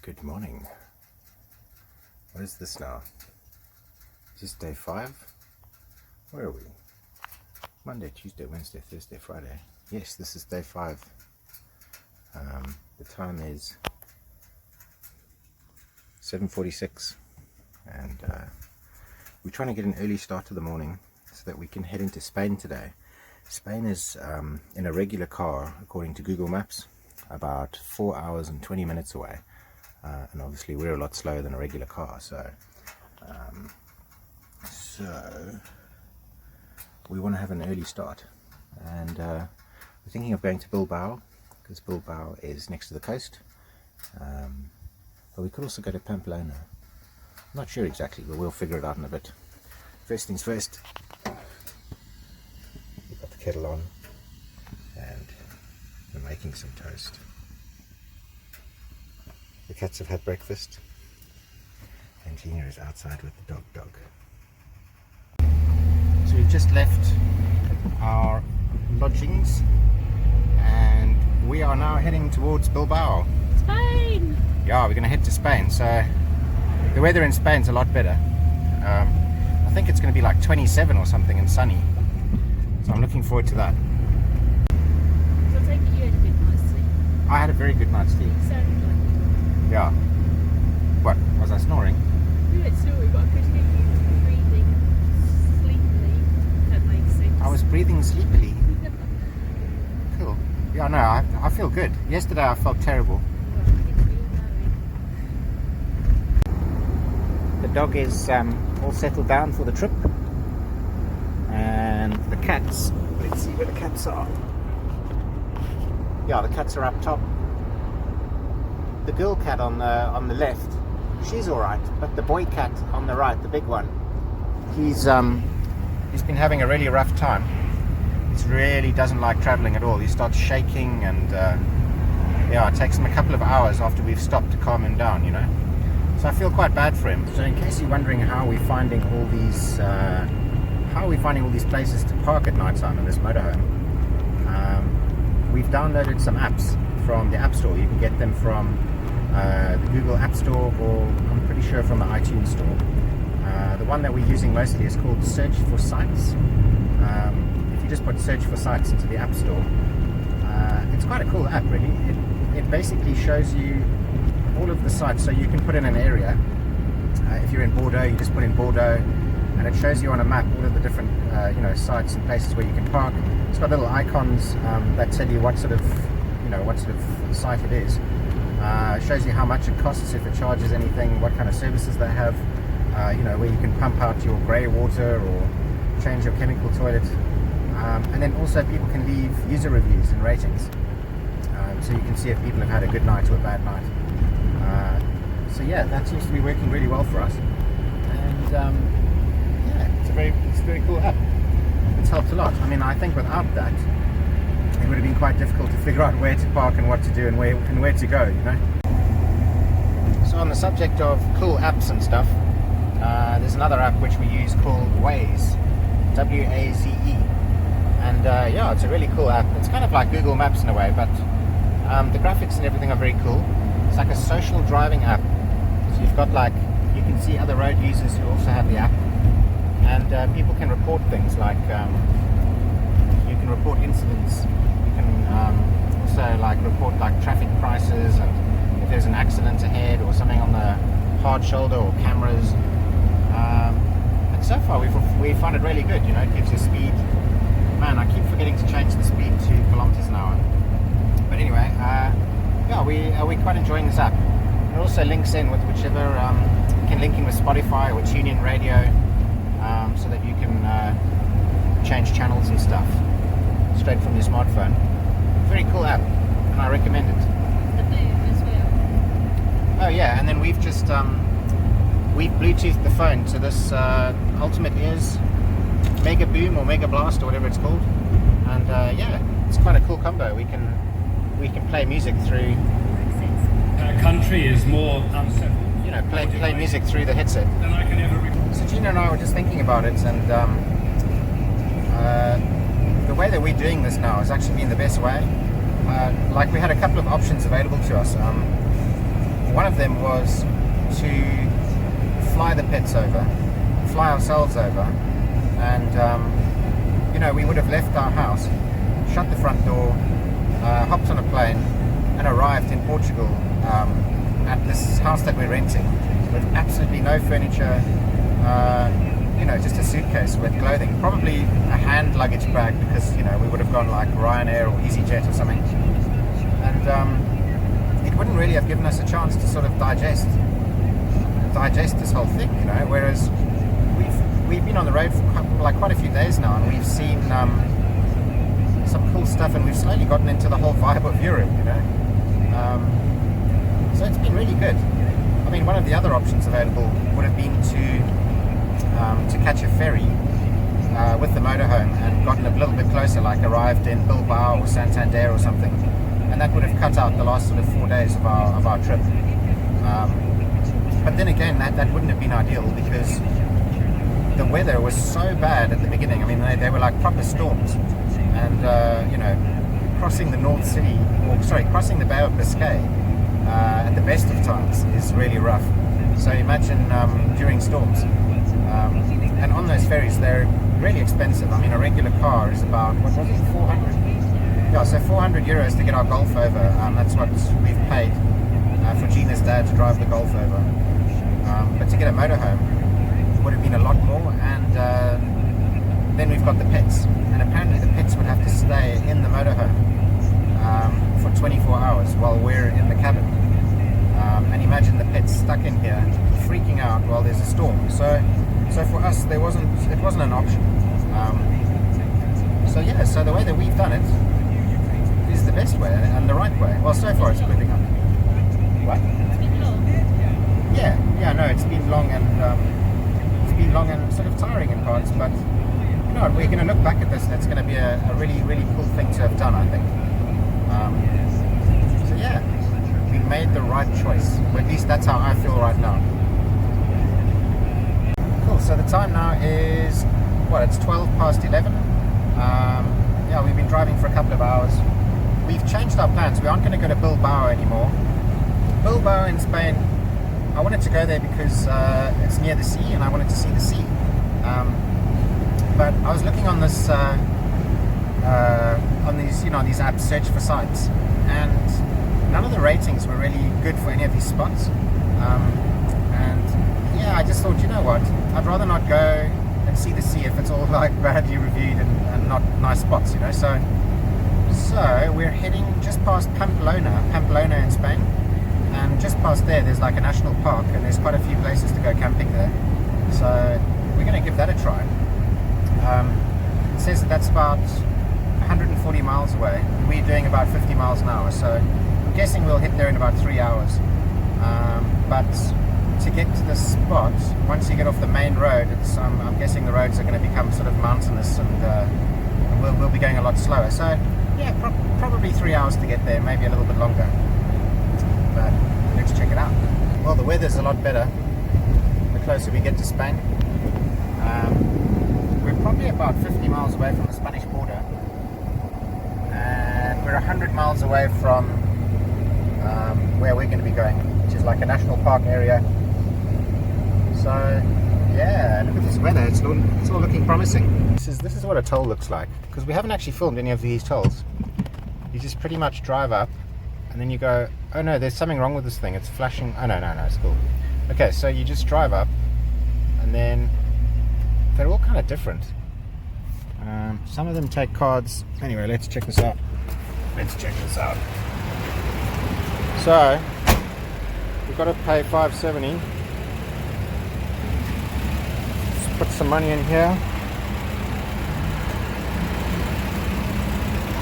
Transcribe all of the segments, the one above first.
Good morning. What is this now? Is this day 5? Where are we? Monday, Tuesday, Wednesday, Thursday, Friday. Yes, this is day 5. The time is 7:46 and we're trying to get an early start to the morning so that we can head into Spain today. Spain is in a regular car, according to Google Maps, about 4 hours and 20 minutes away. And obviously we're a lot slower than a regular car, so we want to have an early start, and we're thinking of going to Bilbao, because Bilbao is next to the coast, but we could also go to Pamplona. I'm not sure exactly, but we'll figure it out in a bit. First things first, we've got the kettle on and we're making some toast. The cats have had breakfast and Gina is outside with the dog. So we've just left our lodgings and we are now heading towards Bilbao. Spain! Yeah, we're going to head to Spain. So the weather in Spain's a lot better. I think it's going to be like 27 or something and sunny. So I'm looking forward to that. So I take it you had a good night's sleep. I had a very good night's sleep. It sounded like you were. Yeah. What? Was I snoring? You weren't snoring, but I could hear you breathing sleepily. That makes sense. I was breathing sleepily. Cool. Yeah, no, I feel good. Yesterday I felt terrible. The dog is all settled down for the trip, and the cats, let's see where the cats are. Yeah, the cats are up top. The girl cat on the left, she's alright, but the boy cat on the right, the big one, he's been having a really rough time. He really doesn't like traveling at all. He starts shaking, and yeah, it takes him a couple of hours after we've stopped to calm him down, you know. So I feel quite bad for him. So in case you're wondering how we're finding all these places to park at night time in this motorhome, we've downloaded some apps from the App Store. You can get them from the Google App Store, or I'm pretty sure from the iTunes Store. The one that we're using mostly is called Search for Sites. If you just put Search for Sites into the App Store, it's quite a cool app, really. It basically shows you all of the sites, so you can put in an area. If you're in Bordeaux, you just put in Bordeaux, and it shows you on a map all of the different sites and places where you can park. It's got little icons that tell you what sort of site it is. It shows you how much it costs, if it charges anything, what kind of services they have, where you can pump out your grey water or change your chemical toilet, and then also people can leave user reviews and ratings, so you can see if people have had a good night or a bad night. So yeah, that seems to be working really well for us, and yeah, it's a very cool app. It's helped a lot. I mean, I think without that, it would have been quite difficult to figure out where to park and what to do and where to go, you know. So on the subject of cool apps and stuff, there's another app which we use called Waze, W-A-Z-E, and yeah, it's a really cool app. It's kind of like Google Maps in a way, but the graphics and everything are very cool. It's like a social driving app. So you've got, like, you can see other road users who also have the app, and people can report things like you can report incidents. You can also like report like traffic prices, and if there's an accident ahead or something on the hard shoulder, or cameras. And so far we find it really good. You know, it gives you speed. Man, I keep forgetting to change the speed to kilometers an hour. But anyway, yeah, we're quite enjoying this app. It also links in with whichever, you can link in with Spotify or TuneIn Radio, so that you can change channels and stuff straight from your smartphone. Very cool app, and I recommend it. The boom as well. Oh yeah, and then we've just we've Bluetoothed the phone to this Ultimate Ears Mega Boom or Mega Blast or whatever it's called, and yeah, it's quite a cool combo. We can play music through. Our country is more unsettled. You know, play music through the headset. Than I can ever. So Gina and I were just thinking about it, and the way that we're doing this now has actually been the best way. Like, we had a couple of options available to us. One of them was to fly the pets over, fly ourselves over, and you know, we would have left our house, shut the front door, hopped on a plane, and arrived in Portugal at this house that we're renting with absolutely no furniture, you know, just a suitcase with clothing, probably a hand luggage bag, because, you know, we would have gone like Ryanair or EasyJet or something, and it wouldn't really have given us a chance to sort of digest this whole thing, you know. Whereas we've been on the road for quite a few days now, and we've seen some cool stuff, and we've slowly gotten into the whole vibe of Europe, you know. So it's been really good. I mean, one of the other options available would have been to catch a ferry with the motorhome and gotten a little bit closer, like arrived in Bilbao or Santander or something, and that would have cut out the last sort of 4 days of our trip. But then again, that wouldn't have been ideal, because the weather was so bad at the beginning. I mean, they were like proper storms, and you know, crossing the North Sea, crossing the Bay of Biscay at the best of times is really rough. So imagine during storms. And on those ferries, they're really expensive. I mean, a regular car is about, what was it, 400? Yeah, so 400 euros to get our Golf over. That's what we've paid for Gina's dad to drive the Golf over. But to get a motorhome would have been a lot more. And then we've got the pets. And apparently the pets would have to stay in the motorhome for 24 hours while we're in the cabin. And imagine the pets stuck in here, freaking out while there's a storm. So for us, it wasn't an option. So yeah, so the way that we've done it is the best way and the right way. Well, so far it's proving up. What? It's been long. Yeah, no, it's been long and sort of tiring in parts, but you know, we're going to look back at this, and it's going to be a really, really cool thing to have done, I think. So yeah, we made the right choice. Or at least that's how I feel right now. Cool. So the time now is it's 11:12. Yeah, we've been driving for a couple of hours. We've changed our plans. We aren't going to go to Bilbao anymore. Bilbao in Spain, I wanted to go there because it's near the sea, and I wanted to see the sea. But I was looking on this, on these, these apps, search for sites, and none of the ratings were really good for any of these spots. And yeah, I just thought, you know what, I'd rather not go and see the sea if it's all like badly reviewed and not nice spots, So we're heading just past Pamplona in Spain, and just past there's like a national park, and there's quite a few places to go camping there. So we're going to give that a try. It says that's about 140 miles away. We're doing about 50 miles an hour, so I'm guessing we'll hit there in about 3 hours. But to get to the spot, once you get off the main road, it's I'm guessing the roads are going to become sort of mountainous, and we'll be going a lot slower. So yeah, probably 3 hours to get there, maybe a little bit longer. But let's check it out. Well, the weather's a lot better the closer we get to Spain. We're probably about 50 miles away from the Spanish border, and we're 100 miles away from where we're going to be going, which is like a national park area. So yeah, look at this weather, it's all looking promising. This is what a toll looks like, because we haven't actually filmed any of these tolls. You just pretty much drive up, and then you go, oh no, there's something wrong with this thing, it's flashing. Oh no, it's cool. Okay, so you just drive up, and then they're all kind of different. Some of them take cards. Anyway, let's check this out. So we've got to pay $5.70. Let's put some money in here.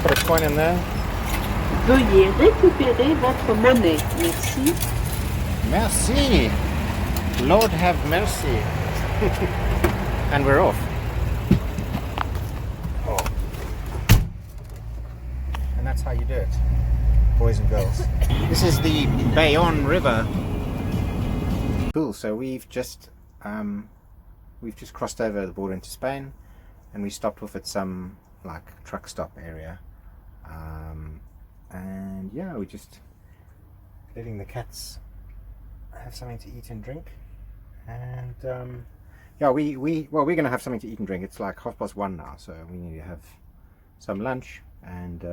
Put a coin in there. Veuillez récupérer votre monnaie. Merci. Merci. Lord have mercy. And we're off. Oh. And that's how you do it, boys and girls. This is the Bayonne River. Cool. So we've just crossed over the border into Spain, and we stopped off at some like truck stop area. And yeah, we're just letting the cats have something to eat and drink, and yeah, we're gonna have something to eat and drink. It's like 1:30 now, so we need to have some lunch, and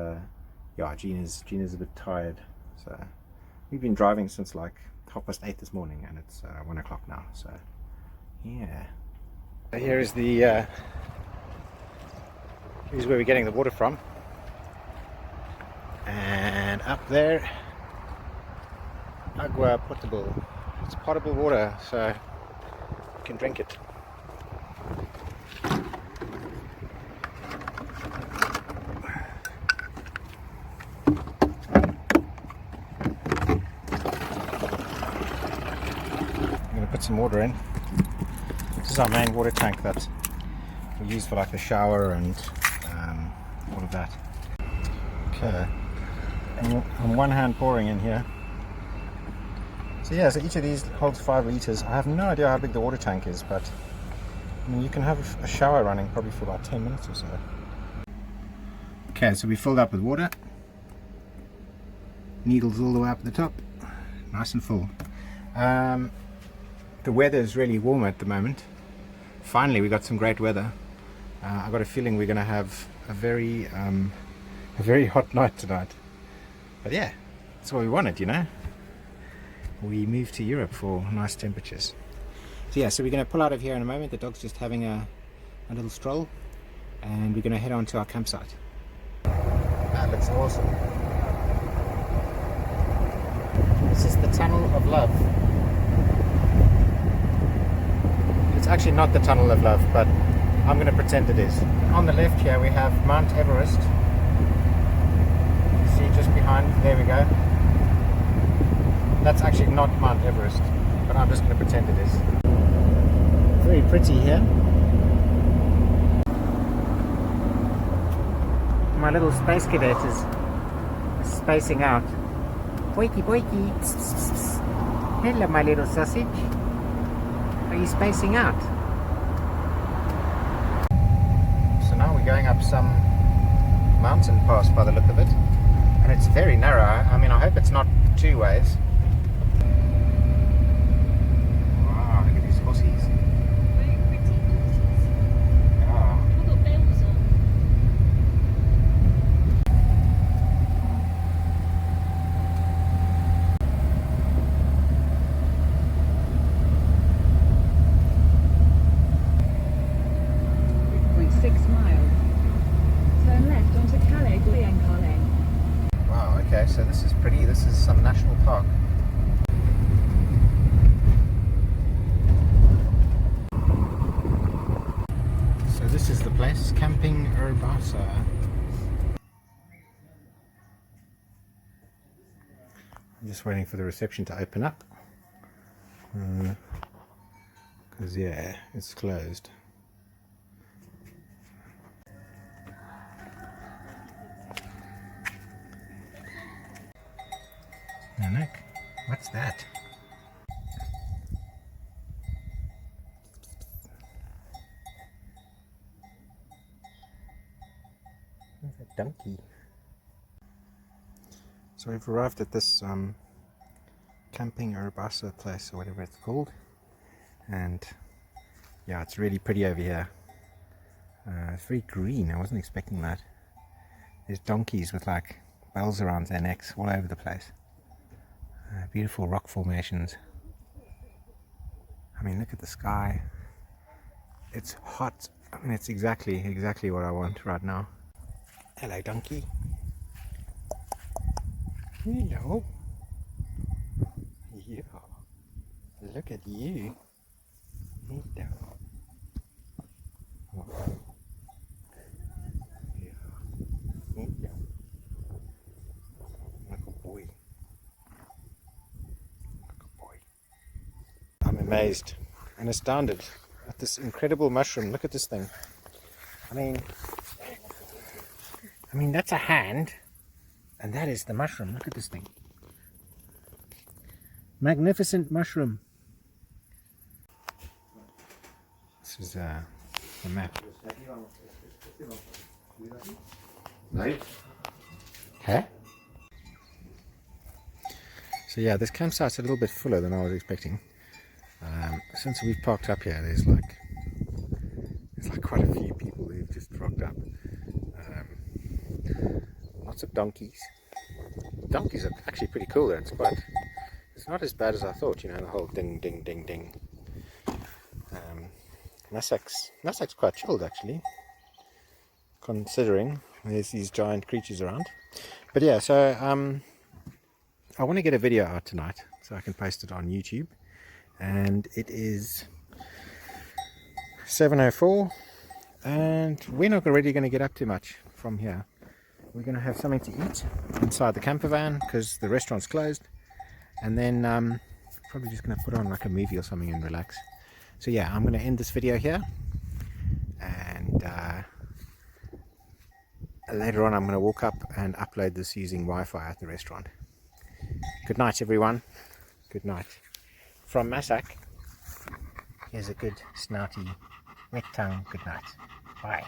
yeah, Gina's a bit tired, so we've been driving since like 8:30 this morning, and it's 1 o'clock now, so yeah. So here's where we're getting the water from, and up there, agua potable. It's potable water, so you can drink it. I'm going to put some water in. This is our main water tank that we use for like the shower and all of that. Okay, on one hand pouring in here. So yeah, so each of these holds 5 liters. I have no idea how big the water tank is, but I mean, you can have a shower running probably for about 10 minutes or so. Okay, so we filled up with water. Needles all the way up at the top, nice and full. The weather is really warm at the moment. Finally, we got some great weather. I got a feeling we're going to have a very hot night tonight. But yeah, that's what we wanted, you know. We moved to Europe for nice temperatures. So yeah, so we're going to pull out of here in a moment. The dog's just having a little stroll, and we're going to head on to our campsite. That looks awesome. This is the Tunnel of Love. It's actually not the Tunnel of Love, but I'm going to pretend it is. On the left here we have Mount Everest. You see just behind, there we go. That's actually not Mount Everest, but I'm just going to pretend it is. Very pretty here. My little space cadet is spacing out. Boiky boiky. Hello, my little sausage. Are you spacing out? So now we're going up some mountain pass by the look of it. And it's very narrow. I mean, I hope it's not 2 ways. Wow, look at these horsies. Very pretty horses. Yeah. I've got bells on. Wow, okay, so this is pretty. This is some national park. So this is the place, Camping Urbasa. I'm just waiting for the reception to open up. Because yeah, it's closed. Nick, what's that? Where's that donkey? So we've arrived at this Camping Urbasa place, or whatever it's called, and yeah, it's really pretty over here. It's very green. I wasn't expecting that. There's donkeys with like bells around their necks all over the place. Beautiful rock formations. I mean, look at the sky. It's hot. I mean, it's exactly what I want right now. Hello, donkey. Hello. Yeah. Look at you. Hello. Oh. Yeah. Hello. Like a boy. I'm amazed and astounded at this incredible mushroom. Look at this thing. I mean that's a hand, and that is the mushroom. Look at this thing. Magnificent mushroom. This is the map. Okay. So yeah, this campsite's a little bit fuller than I was expecting. Since we've parked up here, there's like quite a few people who've just rocked up. Lots of donkeys. Donkeys are actually pretty cool there. It's not as bad as I thought, you know, the whole ding ding ding ding. Masak's quite chilled actually, considering there's these giant creatures around. But yeah, so I want to get a video out tonight so I can post it on YouTube, and it is 7:04 and we're not really going to get up too much from here. We're going to have something to eat inside the camper van because the restaurant's closed, and then probably just going to put on like a movie or something and relax. So yeah, I'm going to end this video here, and later on I'm going to walk up and upload this using Wi-Fi at the restaurant. Good night everyone. Good night. From Masak, here's a good snouty wet tongue good night. Bye.